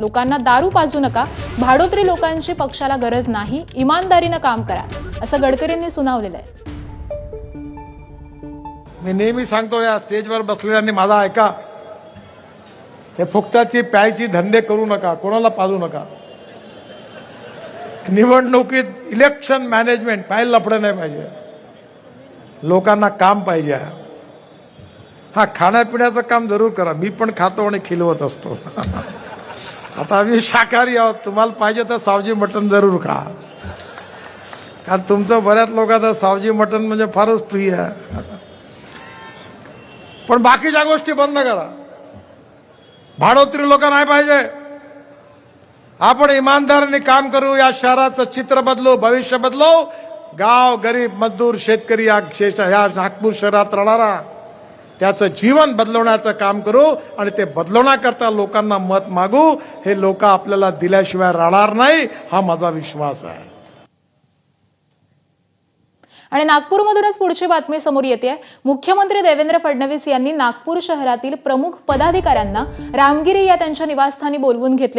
लोकांना दारू पाजू नका, भाडोत्री लोकांची पक्षाला गरज नाही, इमानदारीनं काम करा, असं गडकरींनी सुनावलेलं आहे. मी नेहमी सांगतो, या स्टेजवर बसलेल्यांनी माझा ऐका. हे फुकटाची प्यायची धंदे करू नका, कोणाला पाजू नका. निवडणुकीत इलेक्शन मॅनेजमेंट पाहिलं लफडं नाही पाहिजे. लोकांना काम पाहिजे. हा, खाण्यापिण्याचं काम जरूर करा. मी पण खातो आणि खिलवत असतो. आता आम्ही शाकाहारी आहोत. तुम्हाला पाहिजे तर सावजी मटण जरूर खा. कारण तुमचं बऱ्याच लोकांचं सावजी मटण म्हणजे फारच प्रिय आहे. पण बाकीच्या गोष्टी बंद करा. भाडोत्री लोक नाही पाहिजे. आपण इमानदारीने काम करू. या शहराचं चित्र बदलू, भविष्य बदलू. गाव, गरीब, मजदूर, शेतकरी या नागपूर शहरात राहणारा त्याचं जीवन बदलवण्याचं काम करू आणि ते बदलवण्याकरता लोकांना मत मागू. हे लोक आपल्याला दिल्याशिवाय राहणार नाही, हा माझा विश्वास आहे. आणि नागपूरमधूनच पुढची बातमी समोर येते. मुख्यमंत्री देवेंद्र फडणवीस यांनी नागपूर शहरातील प्रमुख पदाधिकाऱ्यांना रामगिरी या त्यांच्या निवासस्थानी बोलवून घेतले.